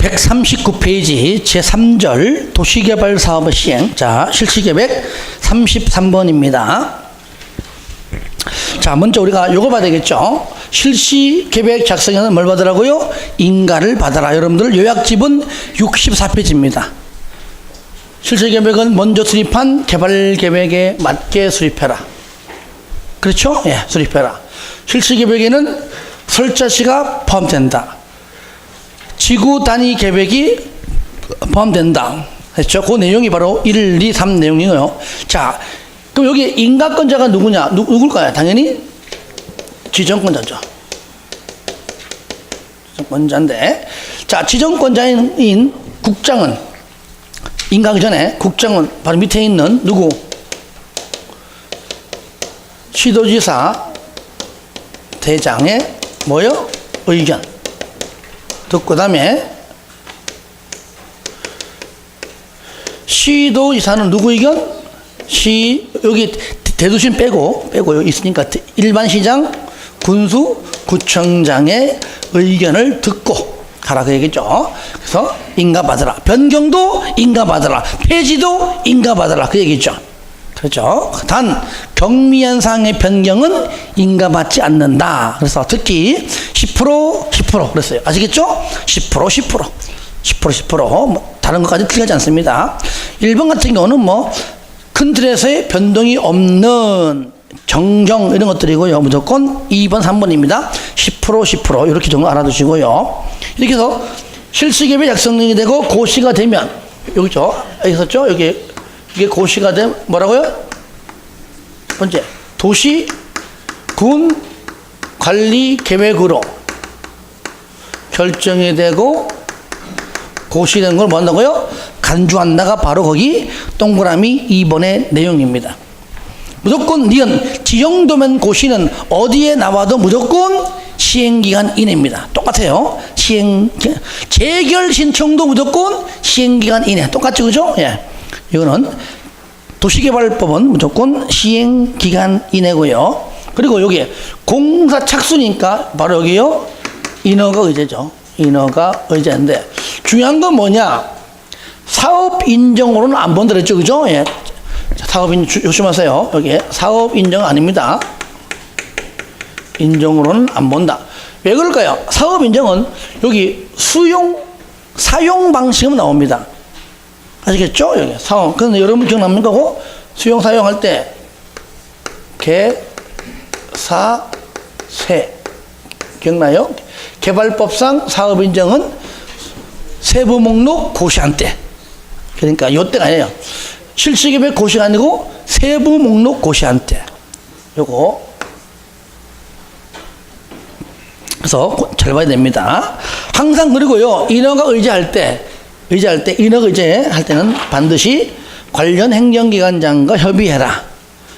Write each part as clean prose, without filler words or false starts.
139페이지 제3절 도시개발 사업의 시행. 자, 실시계획 33번입니다. 자, 먼저 우리가 요거 봐야 되겠죠. 실시계획 작성에는 뭘 받으라고요? 인가를 받아라. 여러분들 요약집은 64페이지입니다. 실시계획은 먼저 수립한 개발계획에 맞게 수립해라. 그렇죠? 예, 수립해라. 실시계획에는 설자시가 포함된다. 지구 단위 계획이 포함된다. 했죠? 그 내용이 바로 1, 2, 3 내용이에요. 자, 그럼 여기 인가권자가 누구냐? 누굴까요? 당연히 지정권자죠. 지정권자인데, 자, 지정권자인 국장은, 인가하기 전에 국장은 바로 밑에 있는 누구? 시도지사 대장의 뭐요? 의견 듣고, 그 다음에 시도지사는 누구 의견? 여기 대도시는 빼고 여기 있으니까 일반 시장, 군수, 구청장의 의견을 듣고 가라 그 얘기죠. 그래서 인가받으라. 변경도 인가받으라. 폐지도 인가받으라 그 얘기죠. 그렇죠. 단 경미한 사항의 변경은 인가받지 않는다. 그래서 특히 10% 그랬어요. 아시겠죠? 10% 뭐 다른 것까지 틀리지 않습니다. 1번 같은 경우는 뭐 큰 틀에서의 변동이 없는 정정 이런 것들이고요. 무조건 2번 3번입니다 10% 이렇게 정도 알아두시고요. 이렇게 해서 실시계획 작성이 되고 고시가 되면 여기죠. 여기 있었죠? 여기 이게 고시가 되면 뭐라고요? 번째, 도시 군 관리 계획으로 결정이 되고 고시된 걸 뭐 한다고요? 간주한다가 바로 거기 동그라미 2번의 내용입니다. 무조건 니은 지정도면 고시는 어디에 나와도 무조건 시행기간 이내입니다. 똑같아요. 재결 신청도 무조건 시행기간 이내. 똑같죠, 그죠? 예. 이거는 도시개발법은 무조건 시행기간 이내고요. 그리고 여기 공사 착수니까 바로 여기요. 인허가 의제죠. 인허가 의제인데 중요한 건 뭐냐? 사업 인정으로는 안 본다 그랬죠, 그죠? 예. 사업 인정 조심하세요. 여기 사업 인정 아닙니다. 인정으로는 안 본다. 왜 그럴까요? 사업 인정은 여기 사용 방식은 나옵니다. 아시겠죠? 여기 사용. 그런데 여러분 기억납니까? 수용 사용할 때 개, 사, 세 기억나요? 개발법상 사업 인정은 세부 목록 고시한 때. 그러니까 요때가 아니에요. 실시계획 고시가 아니고 세부 목록 고시한 때. 요거. 그래서 잘 봐야 됩니다. 항상 그리고요. 인허가 의제할 때 인허가 의제할 때는 반드시 관련 행정기관장과 협의해라.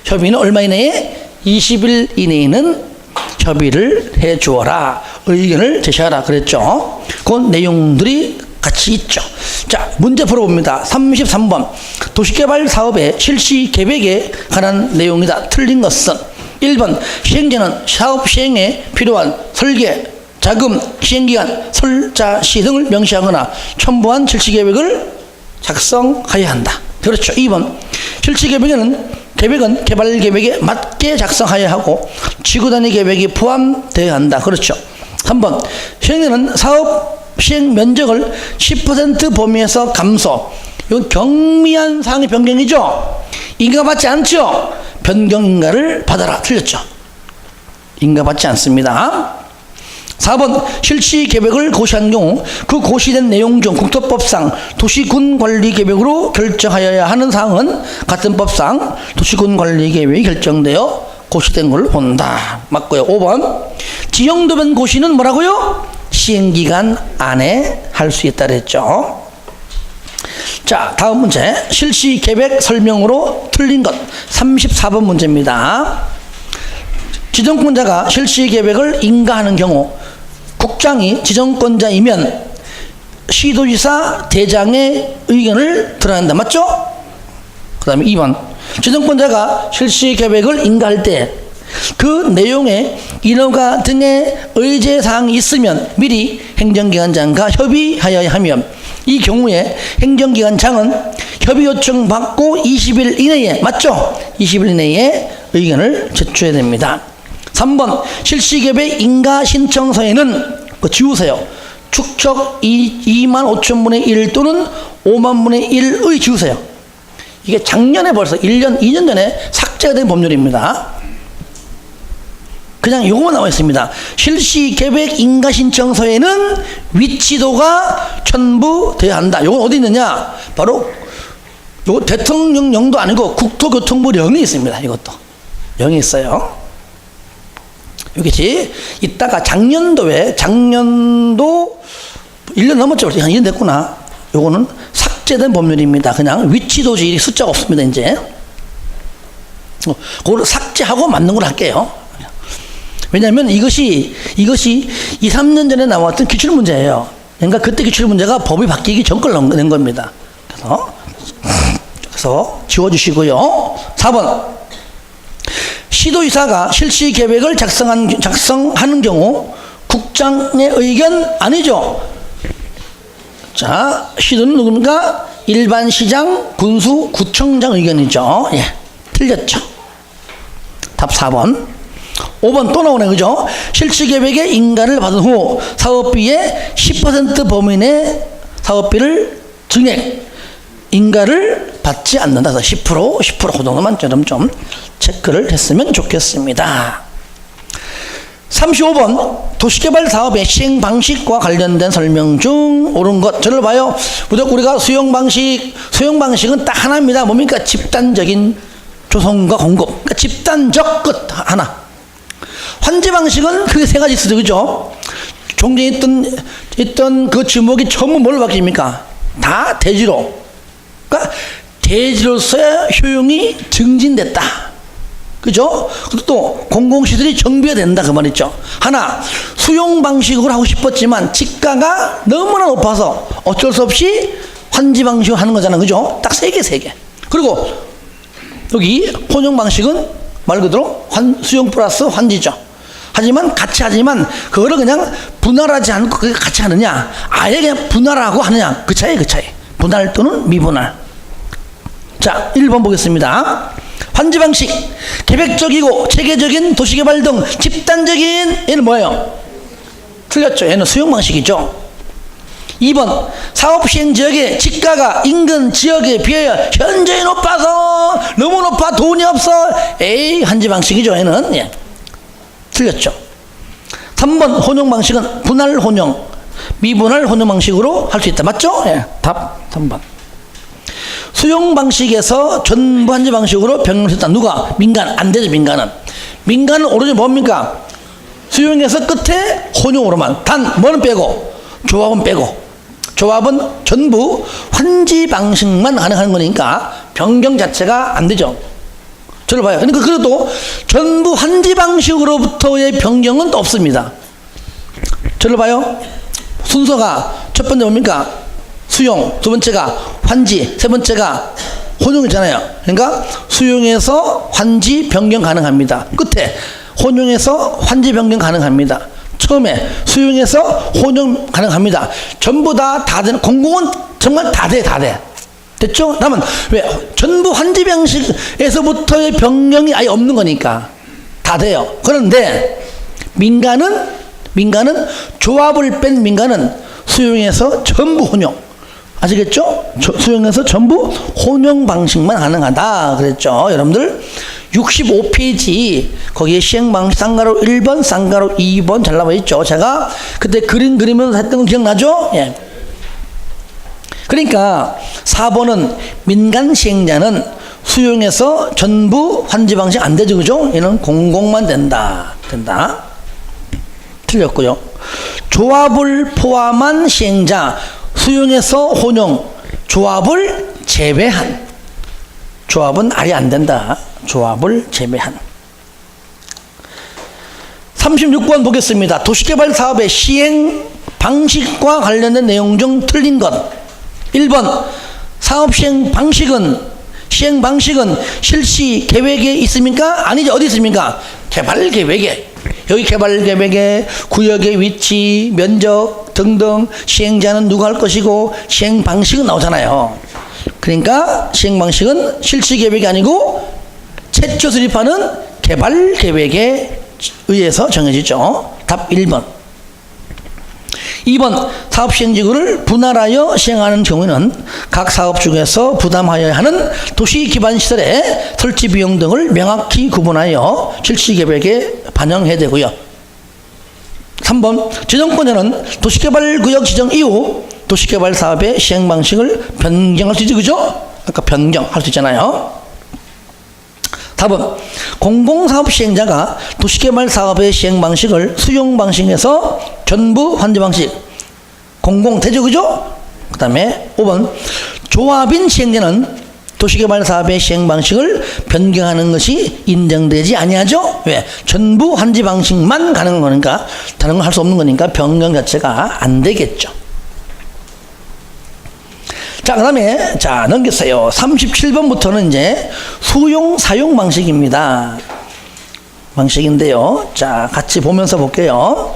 협의는 얼마 이내에? 20일 이내에는 협의를 해 주어라. 의견을 제시하라 그랬죠. 그 내용들이 같이 있죠. 자, 문제 풀어봅니다. 33번. 도시개발 사업의 실시 계획에 관한 내용이다. 틀린 것은 1번. 시행자는 사업 시행에 필요한 설계, 자금, 시행기간, 설자, 시 등을 명시하거나 첨부한 실시계획을 작성하여야 한다. 그렇죠. 2번. 실시계획은 개발계획에 맞게 작성하여야 하고 지구단위 계획이 포함되어야 한다. 그렇죠. 3번. 시행자는 사업 시행 면적을 10% 범위에서 감소. 이건 경미한 사항의 변경이죠. 인가받지 않죠. 변경 인가를 받아라. 틀렸죠. 인가받지 않습니다. 4번. 실시 계획을 고시한 경우 그 고시된 내용 중 국토법상 도시군관리계획으로 결정하여야 하는 사항은 같은 법상 도시군관리계획이 결정되어 고시된 걸 본다. 맞고요. 5번. 지정도면 고시는 뭐라고요? 시행기간 안에 할 수 있다 그랬죠. 자, 다음 문제. 실시계획 설명으로 틀린 것 34번 문제입니다. 지정권자가 실시계획을 인가하는 경우 국장이 지정권자이면 시도지사 대장의 의견을 들어야 한다. 맞죠? 그 다음에 2번. 지정권자가 실시계획을 인가할 때 그 내용에 인허가 등의 의제사항이 있으면 미리 행정기관장과 협의하여야 하며 이 경우에 행정기관장은 협의 요청 받고 20일 이내에 맞죠? 20일 이내에 의견을 제출해야 됩니다. 3번 실시계획 인가 신청서에는 지우세요. 축척 2만 5천분의 1 또는 5만분의 1의 지우세요. 이게 작년에 벌써 1년, 2년 전에 삭제가 된 법률입니다. 그냥 요거만 나와 있습니다. 실시계획 인가신청서에는 위치도가 첨부되어야 한다. 요건 어디 있느냐? 바로 요 대통령령도 아니고 국토교통부령이 있습니다. 이것도 령이 있어요. 여기지. 이따가 작년도 1년 넘었죠. 한 2년 됐구나. 요거는 삭제된 법률입니다. 그냥 위치도지 숫자가 없습니다. 이제 그걸 삭제하고 맞는 걸 할게요. 왜냐하면 이것이 2, 3년 전에 나왔던 기출문제예요. 그러니까 그때 기출문제가 법이 바뀌기 전 걸 낸 겁니다. 그래서 지워주시고요. 4번 시도의사가 실시계획을 작성하는 경우 국장의 의견 아니죠. 자, 시도는 누굽니까? 일반 시장, 군수, 구청장 의견이죠. 예, 틀렸죠. 답 4번. 5번 또 나오네, 그죠? 실시계획의 인가를 받은 후 사업비의 10% 범위내 사업비를 증액, 인가를 받지 않는다. 10%, 그 정도만 좀 체크를 했으면 좋겠습니다. 35번 도시개발 사업의 시행 방식과 관련된 설명 중 옳은 것. 저를 봐요. 무조건 우리가 수용 방식은 딱 하나입니다. 뭡니까? 집단적인 조성과 공급. 그러니까 집단적 끝 하나. 환지 방식은 크게 세 가지 있어요. 그죠? 종전에 있던 그 지목이 전부 뭘로 바뀝니까? 다 대지로. 그러니까 대지로서의 효용이 증진됐다. 그죠? 또 공공시설이 정비가 된다 그 말이죠. 하나, 수용 방식으로 하고 싶었지만 지가가 너무나 높아서 어쩔 수 없이 환지 방식으로 하는 거잖아. 그죠? 딱 세 개. 그리고 여기 혼용 방식은 말 그대로 수용 플러스 환지죠. 하지만 그거를 그냥 분할하지 않고 그게 같이 하느냐, 아예 그냥 분할하고 하느냐, 그 차이. 분할 또는 미분할. 자, 1번 보겠습니다. 환지 방식, 계획적이고 체계적인 도시개발 등 집단적인, 얘는 뭐예요? 틀렸죠. 얘는 수용 방식이죠. 2번 사업 시행 지역의 지가가 인근 지역에 비하여 현저히 높아서 너무 높아 돈이 없어. 환지 방식이죠. 얘는. 예. 틀렸죠. 3번 혼용 방식은 분할 혼용, 미분할 혼용 방식으로 할 수 있다. 맞죠? 예. 답 3번. 수용 방식에서 전부 환지 방식으로 변경했다. 누가? 민간. 안 되죠. 민간은 오로지 뭡니까? 수용에서 끝에 혼용으로만. 단 뭐는 빼고, 조합은 빼고. 조합은 전부 환지 방식만 가능한 거니까 변경 자체가 안 되죠. 저를 봐요. 그러니까 그래도 전부 환지 방식으로부터의 변경은 또 없습니다. 저를 봐요. 순서가 첫 번째 뭡니까? 수용, 두 번째가 환지, 세 번째가 혼용이잖아요. 그러니까 수용에서 환지 변경 가능합니다. 끝에 혼용에서 환지 변경 가능합니다. 처음에 수용에서 혼용 가능합니다. 전부 다 되는, 공공은 정말 다 돼. 됐죠? 다만 왜? 전부 환지 방식에서부터의 변경이 아예 없는 거니까 다 돼요. 그런데 민간은 조합을 뺀 민간은 수용에서 전부 혼용. 아시겠죠? 수용에서 전부 혼용 방식만 가능하다 그랬죠. 여러분들 65페이지 거기에 시행방식 쌍가로 1번 쌍가로 2번 잘 나와 있죠. 제가 그때 그림 그리면서 했던 거 기억나죠? 예. 그러니까 4번은 민간 시행자는 수용해서 전부 환지 방식 안 되죠. 그죠? 얘는 공공만 된다. 틀렸고요. 조합을 포함한 시행자 수용해서 혼용, 조합을 제외한. 조합은 아예 안 된다. 조합을 제외한. 36번 보겠습니다. 도시개발 사업의 시행 방식과 관련된 내용 중 틀린 것. 1번 사업 시행 방식은 실시 계획에 있습니까? 아니죠. 어디 있습니까? 개발계획에 여기 개발계획에 구역의 위치, 면적 등등 시행자는 누가 할 것이고 시행 방식은 나오잖아요. 그러니까 시행 방식은 실시계획이 아니고 최초 수립하는 개발계획에 의해서 정해지죠. 답 1번. 2번 사업시행지구를 분할하여 시행하는 경우에는 각 사업 중에서 부담하여야 하는 도시 기반 시설의 설치 비용 등을 명확히 구분하여 실시계획에 반영해야 되고요. 3번 지정권자는 도시개발구역 지정 이후 도시개발 사업의 시행 방식을 변경할 수 있죠. 그죠? 아까 변경할 수 있잖아요. 4번 공공사업 시행자가 도시개발 사업의 시행 방식을 수용 방식에서 전부 환지 방식 공공되죠. 그죠? 그 다음에 5번 조합인 시행자는 도시개발 사업의 시행 방식을 변경하는 것이 인정되지 아니하죠. 왜? 전부 환지 방식만 가능한 거니까 다른 거 할 수 없는 거니까 변경 자체가 안 되겠죠. 자, 그 다음에, 자, 넘겼어요. 37번부터는 이제 수용, 사용 방식입니다. 방식인데요. 자, 같이 보면서 볼게요.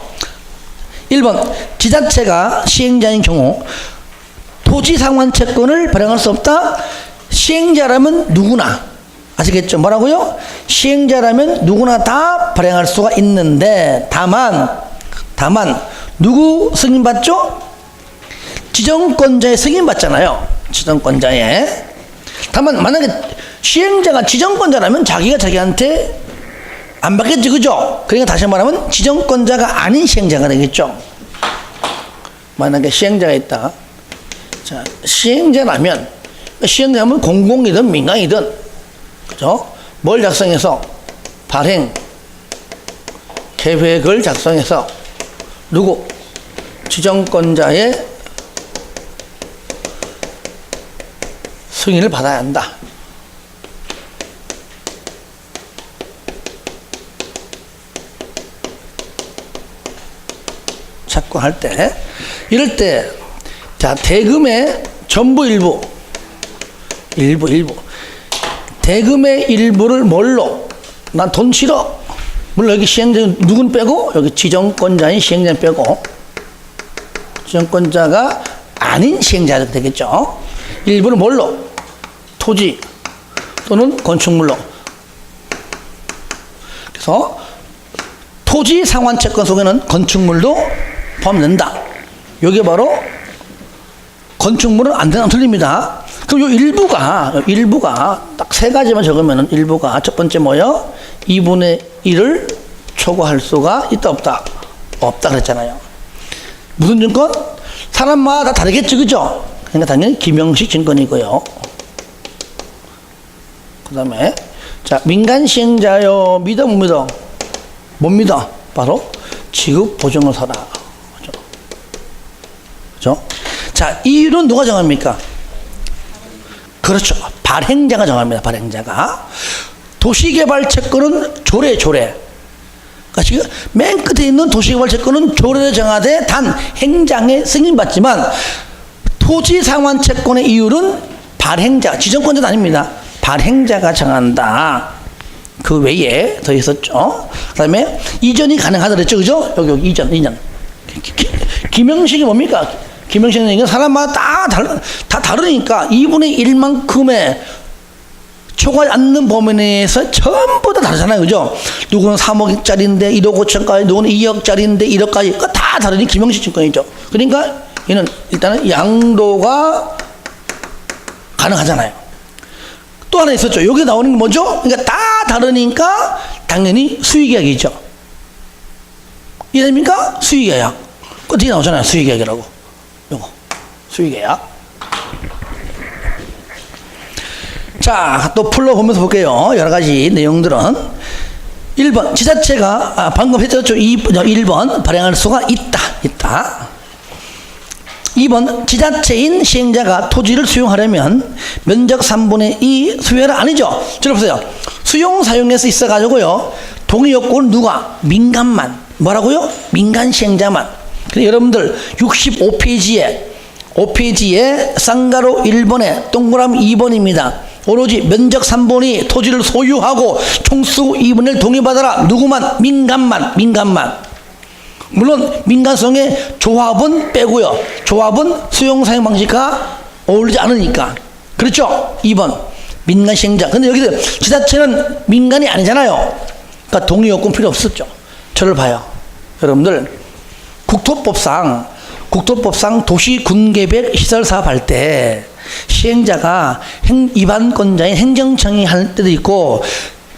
1번, 지자체가 시행자인 경우 토지 상환 채권을 발행할 수 없다. 시행자라면 누구나. 아시겠죠? 뭐라고요? 시행자라면 누구나 다 발행할 수가 있는데, 다만, 누구 승인받죠? 지정권자의 승인받잖아요. 지정권자의. 다만 만약에 시행자가 지정권자라면 자기가 자기한테 안 받겠지. 그죠? 그러니까 다시 말하면 지정권자가 아닌 시행자가 되겠죠. 만약에 시행자가 있다. 자, 시행자라면 공공이든 민간이든 그죠? 뭘 작성해서 발행 계획을 작성해서 누구? 지정권자의 승인을 받아야 한다. 자꾸 할 때, 이럴 때, 자, 대금의 전부 일부. 대금의 일부를 뭘로? 난 돈 싫어. 물론 여기 시행자 누군 빼고, 여기 지정권자인 시행자 빼고, 지정권자가 아닌 시행자가 되겠죠. 일부는 뭘로? 토지 또는 건축물로. 그래서 토지 상환 채권 속에는 건축물도 포함된다. 이게 바로 건축물은 안 되나 틀립니다. 그럼 이 일부가 딱 세 가지만 적으면 일부가 첫 번째 뭐요? 2분의 1을 초과할 수가 있다 없다? 없다 그랬잖아요. 무슨 증권? 사람마다 다르겠죠. 그죠? 그러니까 당연히 김영식 증권이고요. 그 다음에 자, 민간 시행자요. 믿어 못 믿어? 못 믿어. 바로 지급 보증을 서라. 그죠? 자, 이유는 누가 정합니까? 그렇죠. 발행자가 정합니다. 발행자가. 도시개발 채권은 조례. 그러니까 지금 맨 끝에 있는 도시개발 채권은 조례를 정하되 단 행장에 승인받지만 토지 상환 채권의 이율은 발행자, 지정권자는 아닙니다. 발행자가 정한다. 그 외에 더 있었죠. 그 다음에 이전이 가능하다 그랬죠. 그죠? 여기 이전. 김영식이 뭡니까? 김영식은 얘기는 사람마다 다 다르니까 2분의 1만큼의 초과하지 않는 범위 내에서 전부 다 다르잖아요. 그죠? 누구는 3억짜리인데 1억 5천까지, 누구는 2억짜리인데 1억까지. 그거 다 다르니 김영식 증권이죠. 그러니까 얘는 일단은 양도가 가능하잖아요. 또 하나 있었죠. 여기 나오는 게 뭐죠? 그러니까 다 다르니까 당연히 수의계약이죠. 이해됩니까? 수의계약. 그 뒤에 나오잖아요. 수의계약이라고. 요거. 수의계약. 자, 또 풀러보면서 볼게요. 여러 가지 내용들은. 1번. 지자체가, 방금 했죠. 1번. 발행할 수가 있다. 2번 지자체인 시행자가 토지를 수용하려면 면적 3분의 2 수요라 아니죠. 들어보세요. 수용 사용에서 있어가지고요. 동의 요건은 누가? 민간만. 뭐라고요? 민간 시행자만. 그래서 여러분들 65페이지에 쌍가로 1번에 동그라미 2번입니다. 오로지 면적 3분의 토지를 소유하고 총수 2분의 1 동의받아라. 누구만? 민간만. 물론 민간성의 조합은 빼고요. 조합은 수용사용 방식과 어울리지 않으니까. 그렇죠? 2번 민간 시행자. 근데 여기서 지자체는 민간이 아니잖아요. 그러니까 동의 요건 필요 없었죠. 저를 봐요. 여러분들 국토법상 도시 군계획 시설 사업할 때 시행자가 입안권자인 행정청이 할 때도 있고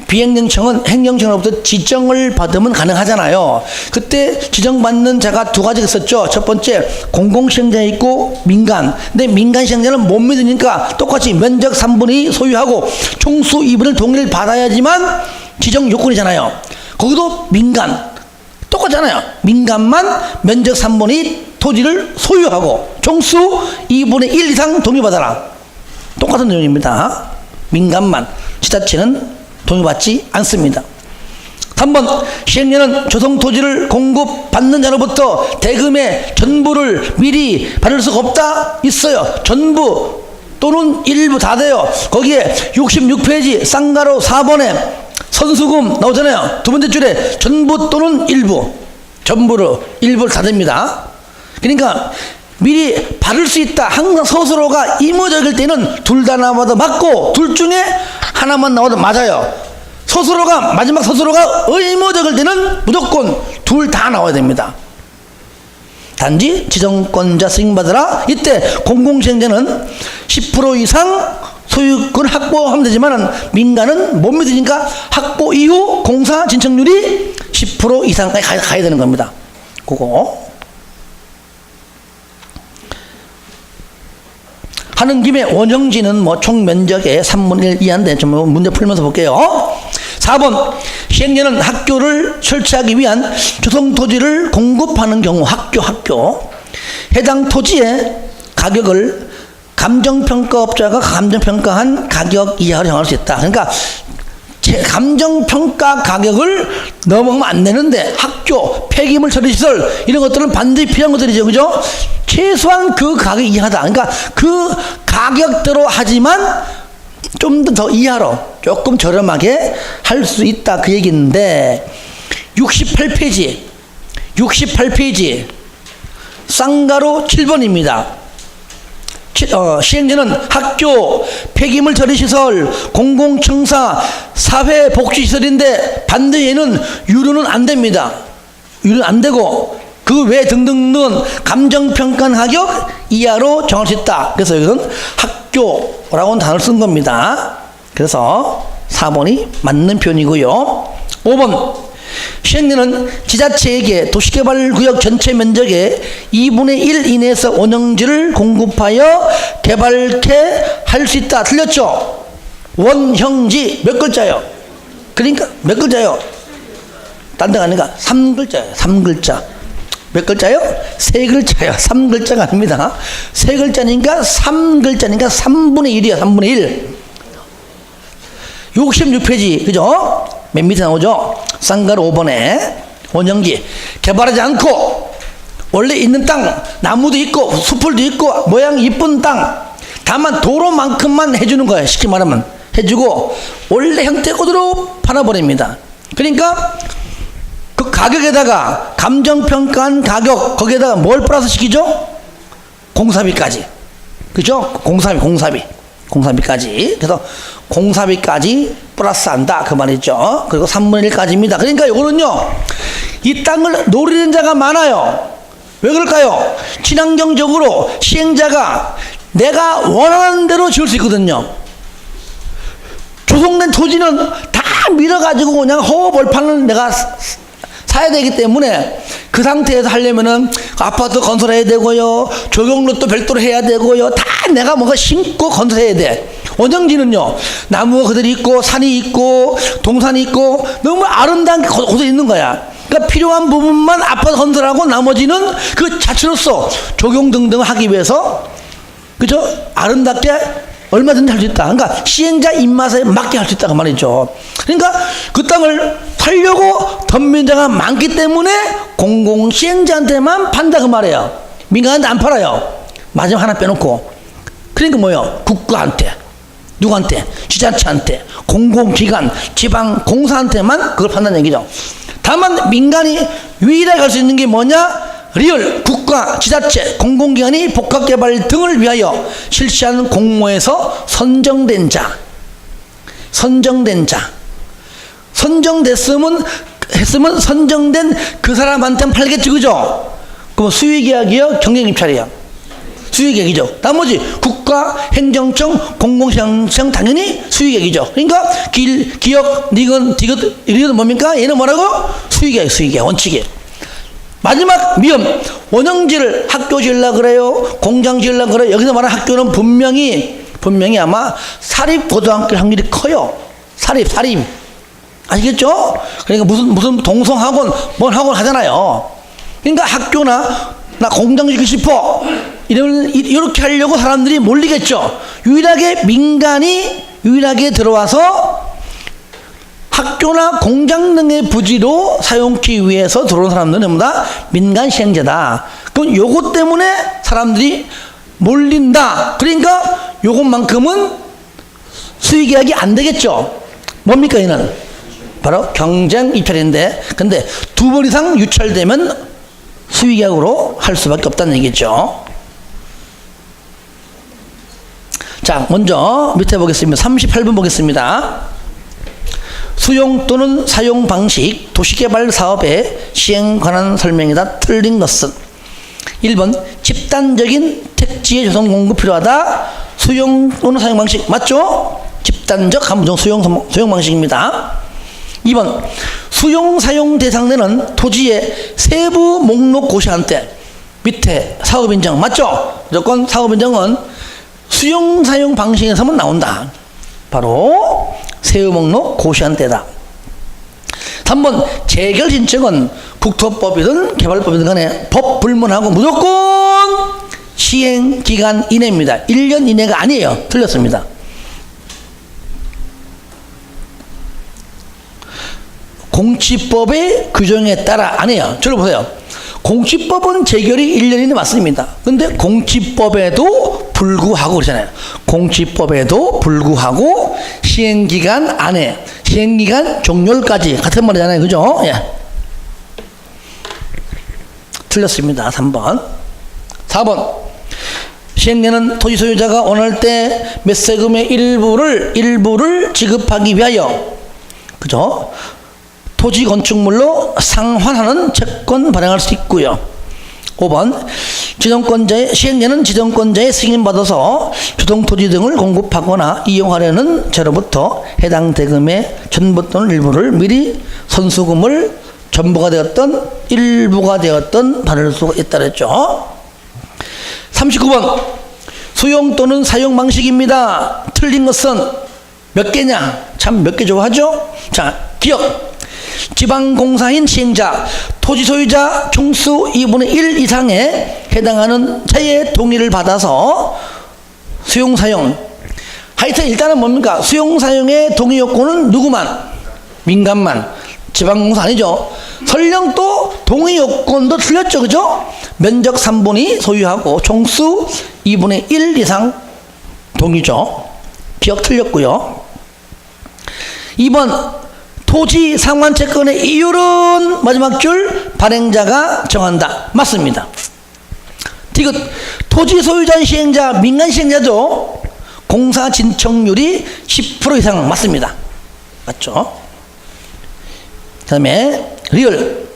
비행정청은 행정청으로부터 지정을 받으면 가능하잖아요. 그때 지정받는 자가 두 가지가 있었죠. 첫 번째 공공시행자 있고 민간. 근데 민간 시행자는 못 믿으니까 똑같이 면적 3분의 2 소유하고 총수 2분의 1 동의를 받아야지만 지정 요건이잖아요. 거기도 민간 똑같잖아요. 민간만 면적 3분의 2 토지를 소유하고 총수 2분의 1 이상 동의받아라. 똑같은 내용입니다. 민간만. 지자체는 동의받지 않습니다. 3번 시행령은 조성토지를 공급받는 자로부터 대금의 전부를 미리 받을 수가 없다? 있어요. 전부 또는 일부 다 돼요. 거기에 66페이지 쌍가로 4번에 선수금 나오잖아요. 두 번째 줄에 전부 또는 일부, 전부를 일부를 다 됩니다. 그러니까 미리 받을 수 있다. 항상 서술어가 의무적일 때는 둘 다 나와도 맞고 둘 중에 하나만 나와도 맞아요. 서술어가 마지막 서술어가 의무적일 때는 무조건 둘 다 나와야 됩니다. 단지 지정권자 승인받으라. 이때 공공시행자는 10% 이상 소유권 확보하면 되지만 민간은 못 믿으니까 확보 이후 공사 진척률이 10% 이상까지 가야 되는 겁니다. 그거 하는 김에 원형지는 뭐 총 면적의 3분의 1 이하인데 좀 문제 풀면서 볼게요. 4번 시행령은 학교를 설치하기 위한 조성토지를 공급하는 경우 학교 해당 토지의 가격을 감정평가업자가 감정평가한 가격 이하로 정할 수 있다. 그러니까 감정평가 가격을 넘으면 안 되는데 학교, 폐기물 처리시설 이런 것들은 반드시 필요한 것들이죠. 그죠? 최소한 그 가격 이하다. 그러니까 그 가격대로 하지만 좀 더 이하로 조금 저렴하게 할 수 있다. 그 얘기인데 68페이지 쌍가로 7번입니다. 시행령은 학교, 폐기물 처리시설, 공공청사, 사회복지시설인데 반드시 얘는 유료는 안 됩니다. 유료는 안 되고 그 외 등등은 감정평가 가격 이하로 정할 수 있다. 그래서 여기서는 학교라고는 단어를 쓴 겁니다. 그래서 4번이 맞는 표현이고요. 5번 시행령은 지자체에게 도시개발구역 전체 면적의 2분의 1 이내에서 원형지를 공급하여 개발케 할 수 있다. 틀렸죠? 원형지 몇 글자요? 그러니까 몇 글자요? 딴 데가 아니라 3글자예요. 3글자. 몇 글자요? 3글자요. 3글자가 아닙니다. 3글자니까 3글자니까 3분의 1이에요. 3분의 1. 66페이지 그죠? 맨 밑에 나오죠? 쌍가루 5번에 원형지 개발하지 않고 원래 있는 땅 나무도 있고 수풀도 있고 모양이 이쁜 땅 다만 도로만큼만 해주는 거예요. 쉽게 말하면 해주고 원래 형태 그대로 팔아버립니다. 그러니까 그 가격에다가 감정평가한 가격 거기에다가 뭘 플러스 시키죠? 공사비까지. 그죠? 공사비까지. 그래서 공사비까지 플러스한다 그 말이죠. 그리고 3분의 1까지입니다. 그러니까 이거는요 이 땅을 노리는 자가 많아요. 왜 그럴까요? 친환경적으로 시행자가 내가 원하는 대로 지을 수 있거든요. 조성된 토지는 다 밀어가지고 그냥 허허벌판을 내가 사야 되기 때문에 그 상태에서 하려면은 아파트 건설해야 되고요, 조경로도 별도로 해야 되고요, 다 내가 뭔가 심고 건설해야 돼. 원형지는요 나무가 그대로 있고 산이 있고 동산이 있고 너무 아름다운 게 그대로 있는 거야. 그러니까 필요한 부분만 아파트 건설하고 나머지는 그 자체로서 조경 등등 하기 위해서 그죠? 아름답게 얼마든지 할 수 있다. 그러니까 시행자 입맛에 맞게 할 수 있다 그 말이죠. 그러니까 그 땅을 팔려고 덤빈자가 많기 때문에 공공시행자한테만 판다 그 말이에요. 민간한테 안 팔아요. 마지막 하나 빼놓고. 그러니까 뭐예요? 국가한테. 누구한테? 지자체한테, 공공기관, 지방공사한테만 그걸 판다는 얘기죠. 다만 민간이 유일하게 할 수 있는 게 뭐냐? 리얼, 국가, 지자체, 공공기관이 복합개발 등을 위하여 실시하는 공모에서 선정된 자, 했으면 선정된 그 사람한테는 팔겠지, 그죠? 그럼 수의계약이요, 경영입찰이요? 수의계약이죠. 나머지 국가, 행정청, 공공시장 당연히 수의계약이죠. 그러니까 기업, 니건, 디귿 이런 뭡니까? 얘는 뭐라고? 수의계약, 원칙이에요. 마지막 미음, 원형지를 학교 지으려고 그래요, 공장 지으려고 그래요. 여기서 말하는 학교는 분명히 아마 사립고등학교 확률이 커요. 사립 아시겠죠? 그러니까 무슨 동성학원 뭔 학원 하잖아요. 그러니까 학교나 나 공장 짓고 싶어 이렇게 하려고 사람들이 몰리겠죠. 민간이 유일하게 들어와서 학교나 공장 등의 부지로 사용하기 위해서 들어온 사람들은 전부 다 민간 시행자다. 그럼 요것 때문에 사람들이 몰린다. 그러니까 요것만큼은 수의계약이 안 되겠죠. 뭡니까 얘는? 바로 경쟁 입찰인데, 근데 2번 이상 유찰되면 수의계약으로 할 수밖에 없다는 얘기죠. 자, 먼저 밑에 보겠습니다. 38번 보겠습니다. 수용 또는 사용 방식, 도시개발 사업의 시행 관한 설명이다. 틀린 것은 1번 집단적인 택지의 조성 공급 필요하다. 수용 또는 사용 방식 맞죠? 집단적 함정 수용 방식입니다. 2번 수용 사용 대상되는 토지의 세부 목록 고시한 때 밑에 사업 인정 맞죠? 무조건 사업 인정은 수용 사용 방식에서만 나온다. 바로 세부 목록 고시한 때다. 3번 재결 신청은 국토법이든 개발법이든 간에 법 불문하고 무조건 시행 기간 이내입니다. 1년 이내가 아니에요. 틀렸습니다. 공시법의 규정에 따라 안 해요. 저를 보세요. 공시법은 재결이 1년 이내 맞습니다. 근데 공시법에도 불구하고 그러잖아요. 공시법에도 불구하고 시행기간 안에, 시행기간 종료일까지 같은 말이잖아요. 그죠? 예. 틀렸습니다. 3번. 4번. 시행되는 토지 소유자가 원할 때 몇 세금의 일부를 지급하기 위하여, 그죠? 토지 건축물로 상환하는 채권 발행할 수 있고요. 5번 시행자는 지정권자의 승인받아서 주동토지 등을 공급하거나 이용하려는 자로부터 해당 대금의 전부 또는 일부를 미리 선수금을 전부가 되었던 일부가 되었던 받을 수가 있다 그랬죠. 39번 수용 또는 사용 방식입니다. 틀린 것은 몇 개냐? 참 몇 개 좋아하죠? 자, 기억 지방공사인 시행자, 토지 소유자 총수 2분의 1 이상에 해당하는 자의 동의를 받아서 수용사용. 하여튼 일단은 뭡니까? 수용사용의 동의 요건은 누구만? 민간만. 지방공사 아니죠. 설령 또 동의 요건도 틀렸죠. 그죠? 면적 3분이 소유하고 총수 2분의 1 이상 동의죠. 기억 틀렸고요. 2번 토지 상환 채권의 이율은 마지막 줄 발행자가 정한다. 맞습니다. 디귿 토지 소유자 시행자 민간 시행자도 공사 진척률이 10% 이상 맞습니다. 맞죠? 그 다음에 리얼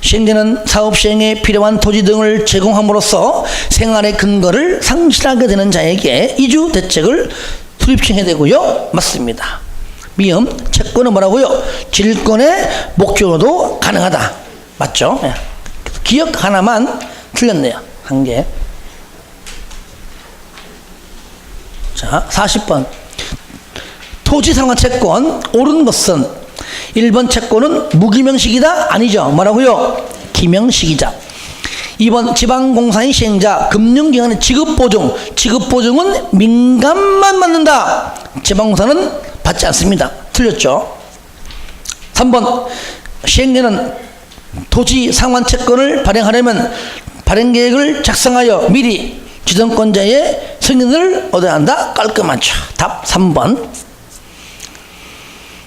시행자는 사업 시행에 필요한 토지 등을 제공함으로써 생활의 근거를 상실하게 되는 자에게 이주 대책을 수립시켜야 되고요. 맞습니다. 미음 채권은 뭐라고요? 질권의 목적으로도 가능하다. 맞죠? 네. 기억 하나만 틀렸네요. 한 개. 자, 40번 토지 상환 채권 옳은 것은 1번 채권은 무기명식이다? 아니죠. 뭐라고요? 기명식이자. 2번 지방공사인 시행자 금융기관의 지급보증은 민간만 받는다. 지방공사는 받지 않습니다. 틀렸죠. 3번 시행자는 토지 상환 채권을 발행하려면 발행계획을 작성하여 미리 지정권자의 승인을 얻어야 한다. 깔끔하죠. 답 3번.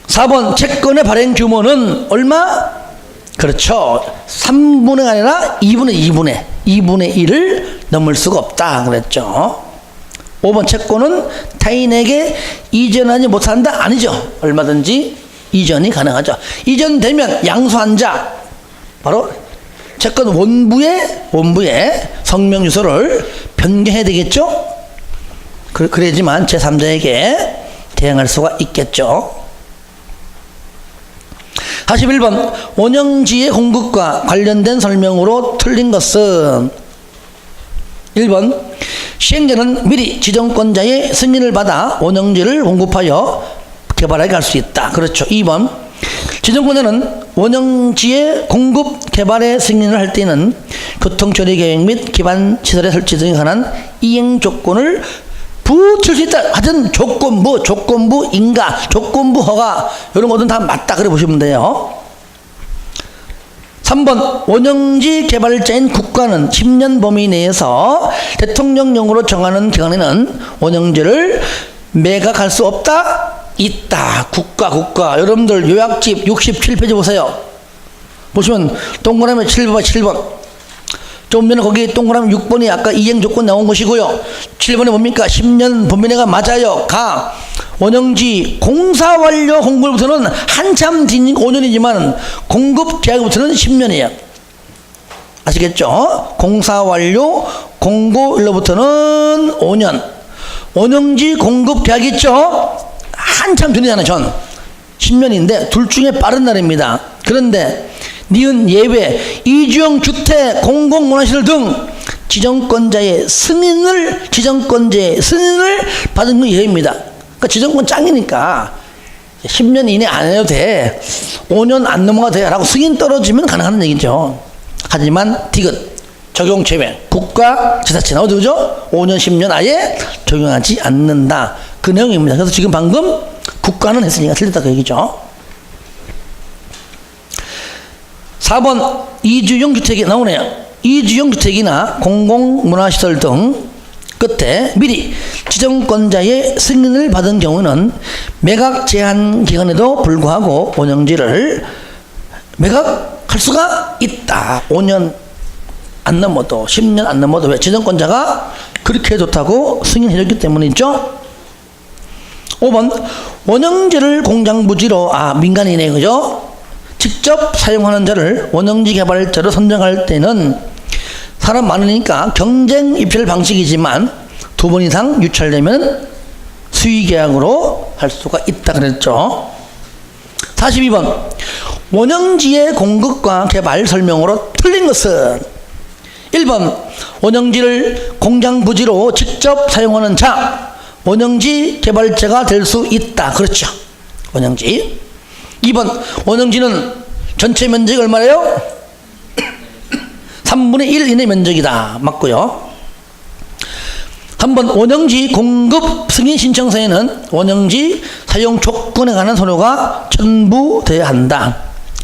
4번 채권의 발행 규모는 얼마? 그렇죠. 3분의 아니라 2분의 1을 넘을 수가 없다 그랬죠. 5번 채권은 타인에게 이전하지 못한다? 아니죠. 얼마든지 이전이 가능하죠. 이전되면 양수한 자, 바로 채권 원부의 성명 주소를 변경해야 되겠죠. 그래야지만 제3자에게 대항할 수가 있겠죠. 41번 원형지의 공급과 관련된 설명으로 틀린 것은 1번 시행자는 미리 지정권자의 승인을 받아 원형지를 공급하여 개발하게 할 수 있다. 그렇죠. 2번 지정권자는 원형지의 공급 개발의 승인을 할 때는 교통처리계획 및 기반 시설의 설치 등에 관한 이행 조건을 붙일 수 있다. 하여튼 조건부 인가, 조건부 허가 이런 것은 다 맞다 그래 보시면 돼요. 3번 원형지 개발자인 국가는 10년 범위 내에서 대통령령으로 정하는 기간에는 원형지를 매각할 수 없다? 있다. 국가. 여러분들 요약집 67페이지 보세요. 보시면 동그라미 7번. 좀 전에 거기 동그라미 6번이 아까 이행 조건 나온 것이고요. 7번에 뭡니까? 10년 범위 내가 맞아요. 원형지 공사 완료 공고일부터는 한참 뒤인 5년이지만 공급 계약부터는 10년이에요. 아시겠죠? 공사 완료 공고일로부터는 5년. 원형지 공급 계약 있죠? 한참 전이잖아요. 전 10년인데 둘 중에 빠른 날입니다. 그런데 니은 예외 이주형 주택 공공문화시설 등 지정권자의 승인을 받은 건 예외입니다. 그러니까 지정권 짱이니까 10년 이내 안 해도 돼, 5년 안 넘어가도 돼 라고 승인 떨어지면 가능한 얘기죠. 하지만 디귿 적용 제외 국가 지자체 나오죠. 그죠? 5년 10년 아예 적용하지 않는다. 그 내용입니다. 그래서 지금 방금 국가는 했으니까 틀렸다 그 얘기죠. 4번 이주형 주택이 나오네요. 이주형 주택이나 공공문화시설 등 끝에 미리 지정권자의 승인을 받은 경우는 매각 제한 기간에도 불구하고 원형지를 매각할 수가 있다. 5년 안 넘어도 10년 안 넘어도 왜? 지정권자가 그렇게 좋다고 승인해줬기 때문이죠. 5번 원형지를 공장부지로 민간이네 그죠? 직접 사용하는 자를 원형지 개발자로 선정할 때는 사람 많으니까 경쟁 입찰 방식이지만 2번 이상 유찰되면 수의계약으로 할 수가 있다 그랬죠. 42번 원형지의 공급과 개발 설명으로 틀린 것은 1번 원형지를 공장부지로 직접 사용하는 자 원형지 개발자가 될 수 있다. 그렇죠. 원형지. 2번 원형지는 전체 면적이 얼마래요? 3분의 1 이내 면적이다. 맞고요. 3번 원형지 공급 승인 신청서에는 원형지 사용 조건에 관한 서류가 첨부돼야 한다.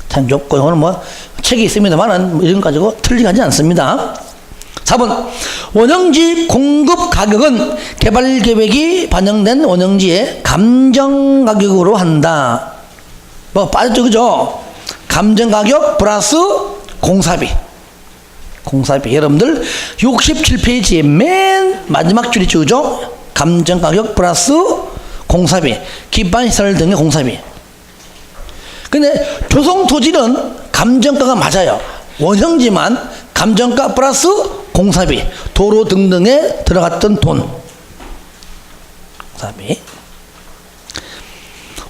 참 조건 이거는 책이 있습니다만 이런 거 가지고 틀리게 하지 않습니다. 4번 원형지 공급 가격은 개발 계획이 반영된 원형지의 감정 가격으로 한다. 빠졌죠 그죠? 감정 가격 플러스 공사비. 여러분들 67페이지의 맨 마지막 줄이 그죠? 감정 가격 플러스 공사비, 기반시설 등의 공사비. 근데 조성토지는 감정가가 맞아요. 원형지만 감정가 플러스 공사비, 도로 등등에 들어갔던 돈. 공사비.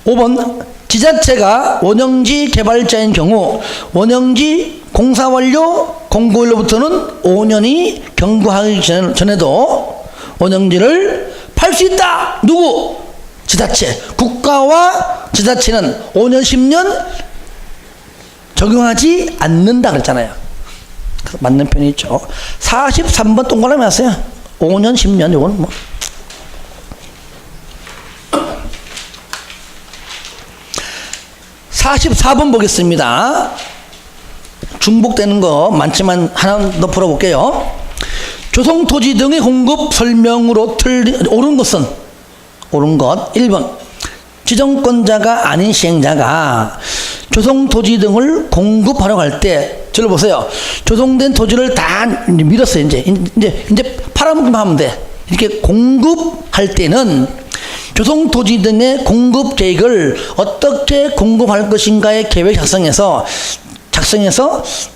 5번 지자체가 원형지 개발자인 경우 원형지 공사 완료 공고일로부터는 5년이 경과하기 전에도 원형지를 팔 수 있다. 누구? 지자체. 국가와 지자체는 5년 10년 적용하지 않는다 그랬잖아요. 맞는 편이 있죠. 43번 동그라미 하세요. 5년 10년 이거는 44번 보겠습니다. 중복되는 거 많지만 하나 더 풀어볼게요. 조성토지 등의 공급 설명으로 옳은 것은, 옳은 것 1번 지정권자가 아닌 시행자가 조성토지 등을 공급하려고 할 때, 저를 보세요. 조성된 토지를 다 밀었어요. 이제 팔아먹기만 하면 돼. 이렇게 공급할 때는 조성토지 등의 공급 계획을 어떻게 공급할 것인가의 계획 작성해서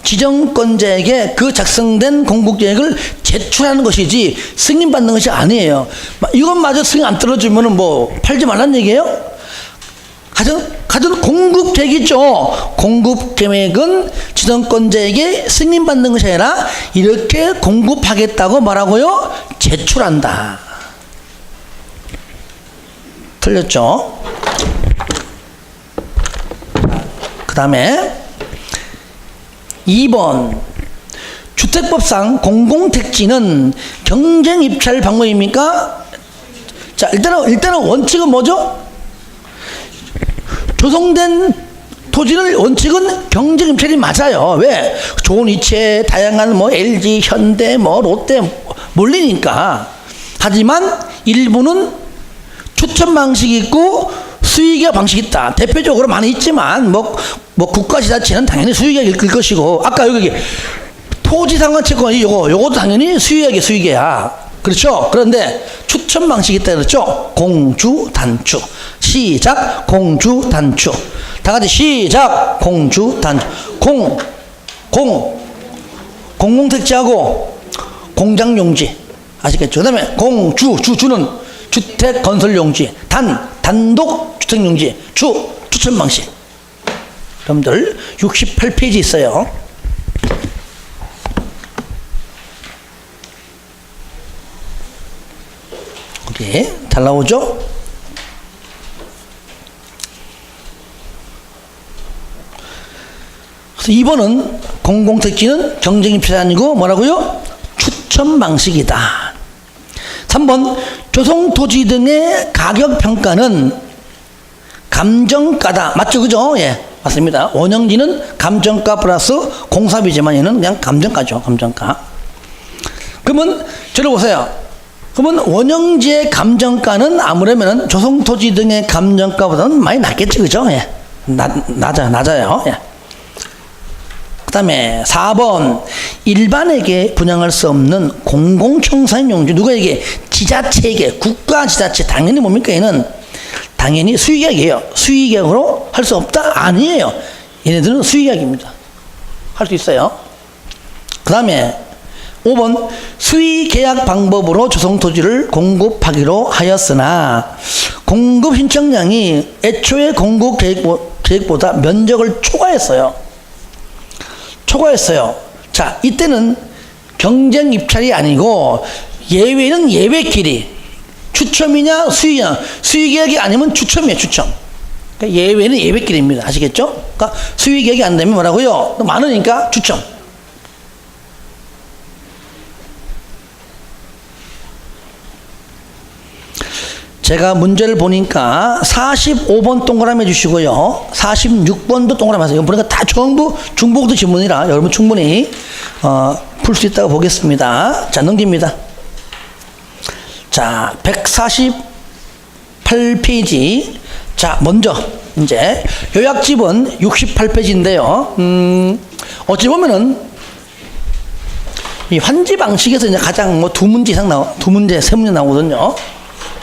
지정권자에게 그 작성된 공급 계획을 제출하는 것이지 승인받는 것이 아니에요. 이것마저 승인 안 떨어지면은 뭐 팔지 말란 얘기예요? 가장 공급 계획이죠. 공급 계획은 지정권자에게 승인받는 것이 아니라 이렇게 공급하겠다고 말하고요, 제출한다. 틀렸죠? 그 다음에 2번 주택법상 공공택지는 경쟁 입찰 방법입니까? 자, 일단은 원칙은 뭐죠? 조성된 토지를 원칙은 경쟁 입찰이 맞아요. 왜? 좋은 위치에 다양한 뭐 LG, 현대, 뭐 롯데 몰리니까. 하지만 일부는 추천 방식이 있고 수의계약 방식이 있다. 대표적으로 많이 있지만 뭐 국가지자체는 당연히 수의계약 읽을 것이고, 아까 여기 토지상환 채권 요것도 당연히 수의계약. 그렇죠? 그런데 추천 방식이 있다 그랬죠? 공주 단축. 시작 공주 단축. 다 같이 시작 공주 단축. 공공택지하고 공장용지 아시겠죠? 그 다음에 주는 주택건설용지, 단독 주택용지, 추천 방식. 여러분들 68페이지 있어요. 거기 잘 나오죠? 그래서 2번은 공공택지는 경쟁입찰이 아니고 뭐라고요? 추천 방식이다. 3번 조성토지 등의 가격평가는 감정가다. 맞죠? 그죠? 예, 맞습니다. 원형지는 감정가 플러스 공사비지만 얘는 그냥 감정가죠. 감정가. 그러면 저를 보세요. 그러면 원형지의 감정가는 아무래면 조성토지 등의 감정가보다는 많이 낮겠지. 그죠? 예. 낮아요. 예. 그 다음에 4번 일반에게 분양할 수 없는 공공청사인 용지, 누구에게? 지자체에게. 국가지자체. 당연히 뭡니까? 얘는 당연히 수의계약이에요. 수의계약으로 할 수 없다? 아니에요. 얘네들은 수의계약입니다. 할 수 있어요. 그 다음에 5번 수의계약 방법으로 조성토지를 공급하기로 하였으나 공급 신청량이 애초에 공급 계획보다 면적을 초과했어요. 자, 이때는 경쟁 입찰이 아니고 예외는 예외끼리. 추첨이냐 수의냐. 수의계약이 아니면 추첨이에요. 추첨. 그러니까 예외는 예외끼리입니다. 아시겠죠? 그러니까 수의계약이 안 되면 뭐라고요? 또 많으니까 추첨. 제가 문제를 보니까 45번 동그라미 해주시고요. 46번도 동그라미 하세요. 보니까 다 전부 중복도 지문이라 여러분 충분히 풀 수 있다고 보겠습니다. 자, 넘깁니다. 자, 148페이지. 자, 먼저 이제 요약집은 68페이지인데요. 어찌 보면은 이 환지 방식에서 이제 가장 뭐 두 문제, 세 문제 나오거든요.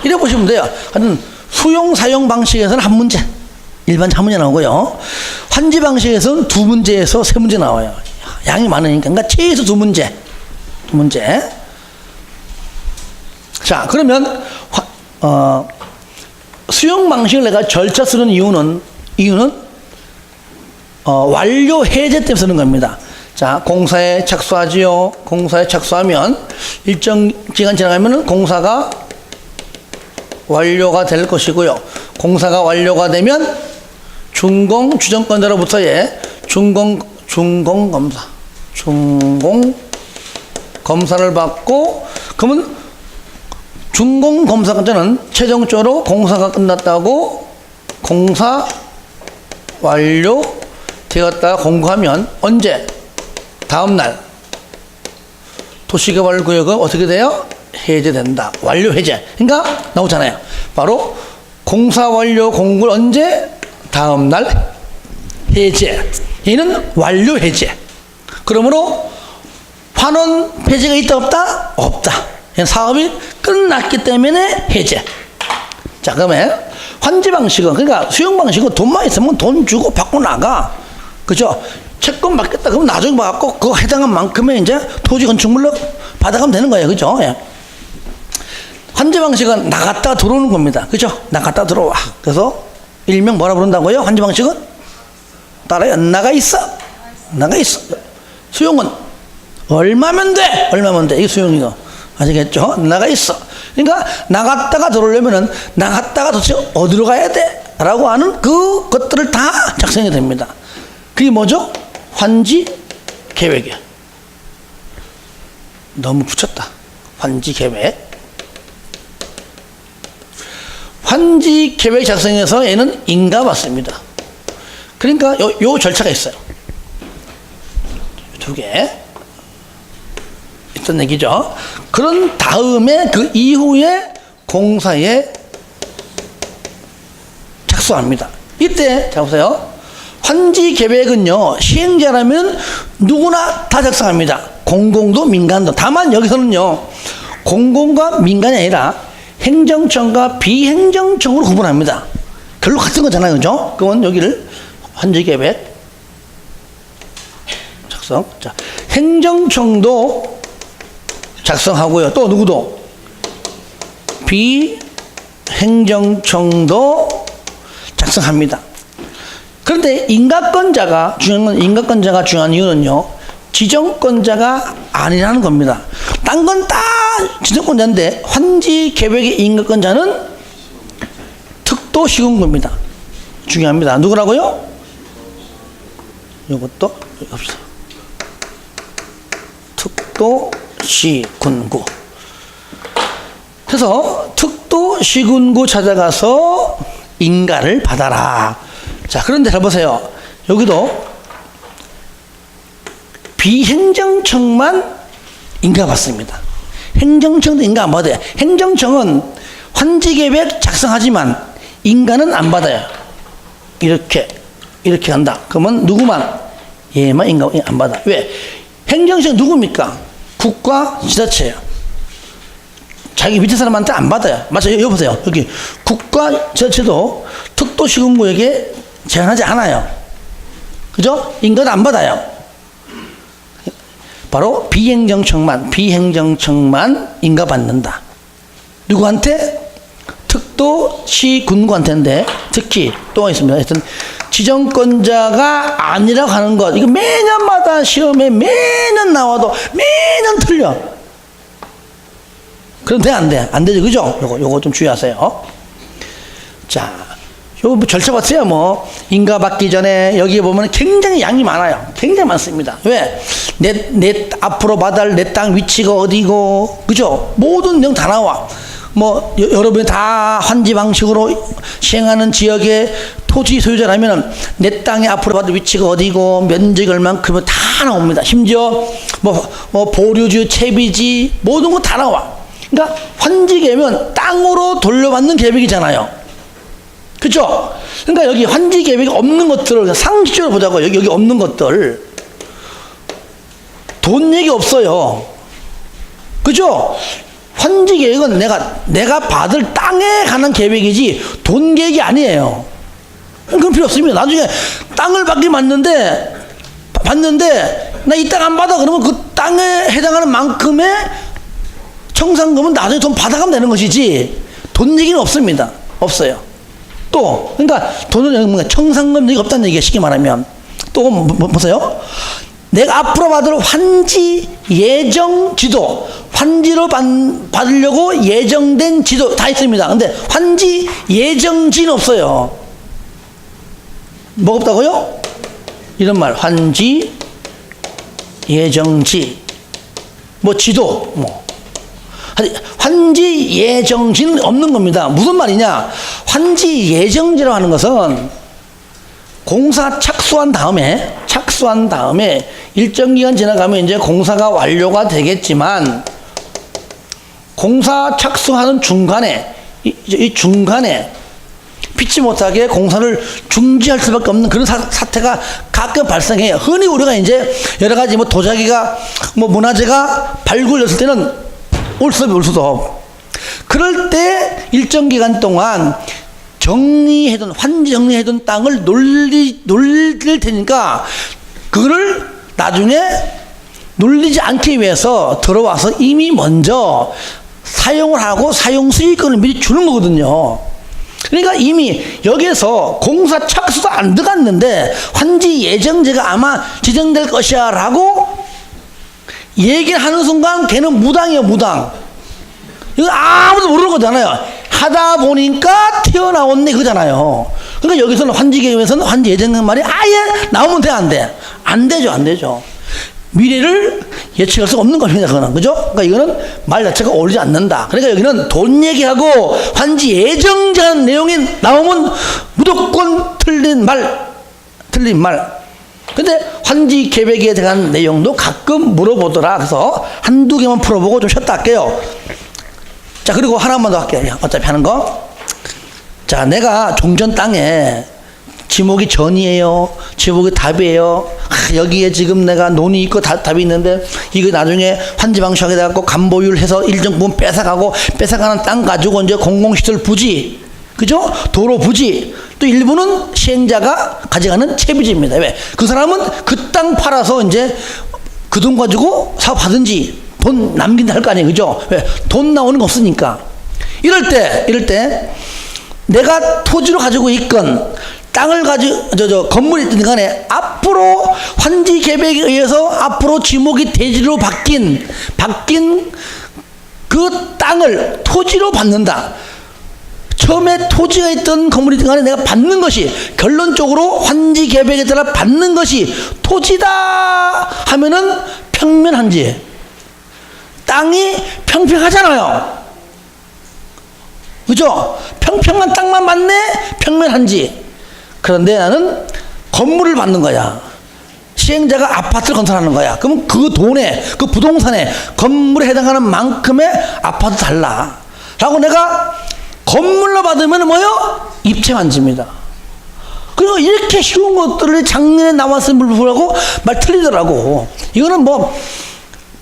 이래 보시면 돼요. 하여튼 수용 사용 방식에서는 한 문제, 일반 한 문제 나오고요. 환지 방식에서는 두 문제에서 세 문제 나와요. 양이 많으니까. 그러니까 최소 두 문제. 자, 그러면 수용 방식을 내가 절차 쓰는 이유는 완료 해제 때문에 쓰는 겁니다. 자, 공사에 착수하지요. 공사에 착수하면 일정 기간 지나가면은 공사가 완료가 될 것이고요. 공사가 완료가 되면 준공 주정권자로부터의 준공 검사를 받고, 그러면 준공 검사자는 최종적으로 공사가 끝났다고 공사 완료 되었다 공고하면 언제? 다음날 도시개발구역은 어떻게 돼요? 해제된다. 완료 해제. 그러니까 나오잖아요. 바로 공사 완료 공고를 언제? 다음 날 해제. 얘는 완료 해제. 그러므로 환원 폐지가 있다 없다? 없다. 얘는 사업이 끝났기 때문에 해제. 자, 그러면 환지 방식은, 그러니까 수용 방식은 돈만 있으면 돈 주고 받고 나가. 그죠? 채권 받겠다 그러면 나중에 받고 그거 해당한 만큼의 이제 토지 건축물로 받아가면 되는 거예요. 그죠? 예. 환지 방식은 나갔다 들어오는 겁니다. 그죠? 나갔다 들어와. 그래서 일명 뭐라 부른다고요? 환지 방식은? 따라요. 나가 있어. 나가 있어. 수용은 얼마면 돼? 얼마면 돼? 이게 수용이고. 아시겠죠? 나가 있어. 그러니까 나갔다가 들어오려면은 나갔다가 도대체 어디로 가야 돼? 라고 하는 그것들을 다 작성이 됩니다. 그게 뭐죠? 환지 계획이야. 너무 붙였다. 환지 계획. 환지 계획 작성해서 얘는 인가 받습니다. 그러니까 요 절차가 있어요. 두 개. 있던 얘기죠. 그런 다음에 그 이후에 공사에 착수합니다. 이때 자 보세요. 환지 계획은요, 시행자라면 누구나 다 작성합니다. 공공도 민간도. 다만 여기서는요, 공공과 민간이 아니라 행정청과 비행정청으로 구분합니다. 결국 같은 거잖아요. 그죠? 그건 여기를 환지 계획 작성. 자, 행정청도 작성하고요. 또 누구도? 비행정청도 작성합니다. 그런데 인가권자가 중요한 건, 인가권자가 중요한 이유는요, 지정권자가 아니라는 겁니다. 딴 건 다 지정권자인데 환지 계획의 인가권자는 특도시군구입니다. 중요합니다. 누구라고요? 이것도 없어. 특도시군구. 그래서 특도시군구 찾아가서 인가를 받아라. 자, 그런데 잘 보세요. 여기도 비행정청만 인가 받습니다. 행정청도 인가 안 받아요. 행정청은 환지계획 작성하지만 인가는 안 받아요. 이렇게 간다. 그러면 누구만? 얘만 인가 안 받아. 왜? 행정청 누굽니까? 국가 지자체예요. 자기 밑에 사람한테 안 받아요. 맞아요. 여기 보세요. 여기 국가 지자체도 특도시군구에게 제한하지 않아요. 그죠? 인가는 안 받아요. 바로 비행정청만 인가 받는다. 누구한테? 특도시군구한테인데, 특히 또 있습니다. 하여튼 지정권자가 아니라고 하는 것, 이거 매년마다 시험에 매년 나와도 매년 틀려. 그럼 돼, 안 돼? 안 되죠. 그죠? 요거 좀 주의하세요. 자, 요 절차 봤어요. 뭐 인가 받기 전에 여기에 보면 굉장히 양이 많아요. 굉장히 많습니다. 왜? 내 앞으로 받을 내 땅 위치가 어디고, 그죠? 모든 내용 다 나와. 뭐 여러분이 다 환지 방식으로 시행하는 지역의 토지 소유자라면 내 땅에 앞으로 받을 위치가 어디고 면적이 얼만큼은 다 나옵니다. 심지어 뭐 보류지, 채비지 모든 거 다 나와. 그러니까 환지 계획은 땅으로 돌려받는 계획이잖아요. 그렇죠? 그러니까 여기 환지 계획이 없는 것들을 상식적으로 보자고. 여기 없는 것들 돈 얘기 없어요. 그죠? 환지 계획은 내가 받을 땅에 관한 계획이지 돈 계획이 아니에요. 그건 필요 없습니다. 나중에 땅을 받기 받는데 나 이 땅 안 받아 그러면 그 땅에 해당하는 만큼의 청산금은 나중에 돈 받아가면 되는 것이지 돈 얘기는 없습니다. 없어요. 또 그러니까 돈은 청산금 얘기 없다는 얘기가 쉽게 말하면 또 보세요. 내가 앞으로 받을 환지 예정 지도, 환지로 받으려고 예정된 지도 다 있습니다. 근데 환지 예정지는 없어요. 뭐가 없다고요? 이런 말, 환지 예정지, 뭐 지도, 뭐 환지 예정지는 없는 겁니다. 무슨 말이냐? 환지 예정지라고 하는 것은 공사 착수한 다음에 일정 기간 지나가면 이제 공사가 완료가 되겠지만 공사 착수하는 중간에 이 중간에 피치 못하게 공사를 중지할 수밖에 없는 그런 사태가 가끔 발생해요. 흔히 우리가 이제 여러 가지 뭐 도자기가 뭐 문화재가 발굴됐을 때는 올 수도 없고 그럴 때 일정 기간 동안 환지 정리해둔 땅을 놀릴 테니까 그거를 나중에 놀리지 않기 위해서 들어와서 이미 먼저 사용을 하고 사용 수익권을 미리 주는 거거든요. 그러니까 이미 여기에서 공사 착수도 안 들어갔는데 환지 예정지가 아마 지정될 것이야 라고 얘기를 하는 순간 걔는 무당이에요. 무당. 이거 아무도 모르는 거잖아요. 하다 보니까 튀어나왔네 그거잖아요. 그러니까 여기서는 환지 계획에서는 환지 예정된 말이 아예 나오면 돼 안 돼? 안 되죠. 안 되죠. 미래를 예측할 수가 없는 겁니다. 그거는. 그죠? 그러니까 이거는 말 자체가 어울리지 않는다. 그러니까 여기는 돈 얘기하고 환지 예정자는 내용이 나오면 무조건 틀린 말. 근데 환지 계획에 대한 내용도 가끔 물어보더라. 그래서 한두 개만 풀어보고 좀 쉬었다 할게요. 자, 그리고 하나만 더 할게요. 어차피 하는 거. 자, 내가 종전 땅에 지목이 전이에요? 지목이 답이에요? 여기에 지금 내가 논이 있고 답이 있는데 이거 나중에 환지방식하게 돼갖고 간보유를 해서 일정 부분 뺏어가는 땅 가지고 이제 공공시설 부지, 그죠? 도로 부지, 또 일부는 시행자가 가져가는 채비지입니다. 왜? 그 사람은 그 땅 팔아서 이제 그 돈 가지고 사업하든지 돈 남긴다 할 거 아니에요. 그죠? 왜? 돈 나오는 거 없으니까. 이럴 때 내가 토지로 가지고 있건 땅을 가지고 건물이 있든 간에 앞으로 환지 계획에 의해서 앞으로 지목이 대지로 바뀐 그 땅을 토지로 받는다. 처음에 토지가 있던 건물이 있든 간에 내가 받는 것이 결론적으로 환지 계획에 따라 받는 것이 토지다 하면은 평면한지. 땅이 평평하잖아요. 그죠? 평평한 땅만 받네? 평면한지. 그런데 나는 건물을 받는 거야. 시행자가 아파트를 건설하는 거야. 그럼 그 돈에, 그 부동산에 건물에 해당하는 만큼의 아파트 달라. 라고 내가 건물로 받으면 뭐요? 입체환지입니다. 그리고 이렇게 쉬운 것들을 작년에 나왔음을 불구하고 말 틀리더라고. 이거는 뭐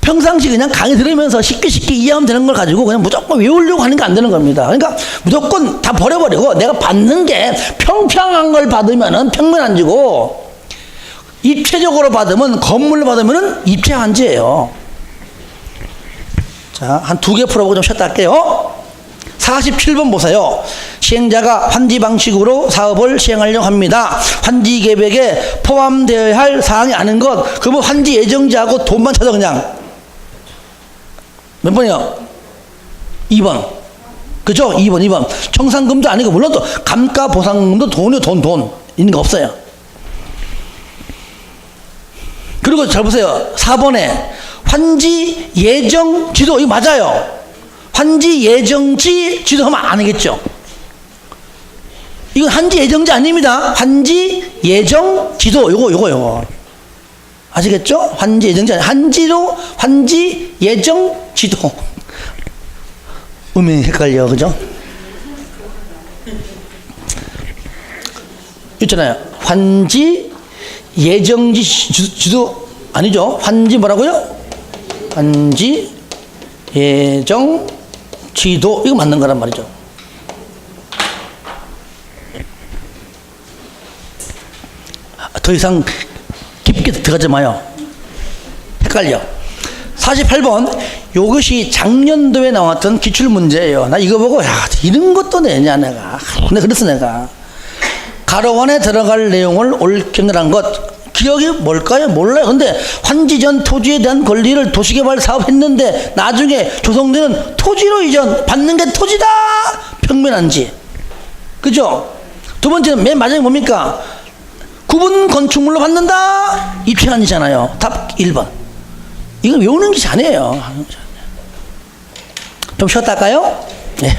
평상시 그냥 강의 들으면서 쉽게 이해하면 되는 걸 가지고 그냥 무조건 외우려고 하는 게 안 되는 겁니다. 그러니까 무조건 다 버려버리고 내가 받는 게 평평한 걸 받으면은 평면한지고 입체적으로 받으면 건물로 받으면은 입체한지예요. 자, 한 두 개 풀어보고 좀 쉬었다 할게요. 47번 보세요. 시행자가 환지 방식으로 사업을 시행하려고 합니다. 환지 계획에 포함되어야 할 사항이 아닌 것. 그러면 환지 예정자하고 돈만 찾아 그냥. 몇 번이요? 2번. 그죠? 2번. 청산금도 아니고, 물론 또 감가보상금도 돈 있는 거 없어요. 그리고 잘 보세요. 4번에 환지 예정 지도, 이거 맞아요. 환지 예정지 지도 하면 안 하겠죠? 이건 환지 예정지 아닙니다. 환지 예정 지도, 요거. 아시겠죠? 환지 예정지 아니 한지도 환지 예정 지도. 음이 헷갈려, 그죠? 있잖아요. 환지 예정지 지도 아니죠? 환지 뭐라고요? 환지 예정 지도, 이거 맞는 거란 말이죠. 더 이상 깊게 들어가지 마요. 헷갈려. 48번. 이것이 작년도에 나왔던 기출문제예요. 나 이거 보고, 야, 이런 것도 내냐, 내가. 근데 그랬어, 내가. 가로원에 들어갈 내용을 옳게 한 것. 기억이 뭘까요? 몰라요. 근데 환지전 토지에 대한 권리를 도시개발 사업했는데 나중에 조성되는 토지로 이전, 받는 게 토지다! 평면한지. 그죠? 두 번째는 맨 마지막에 뭡니까? 구분 건축물로 받는다? 입체한이잖아요. 답 1번. 이거 외우는 게 자네예요. 좀 쉬었다 할까요? 네.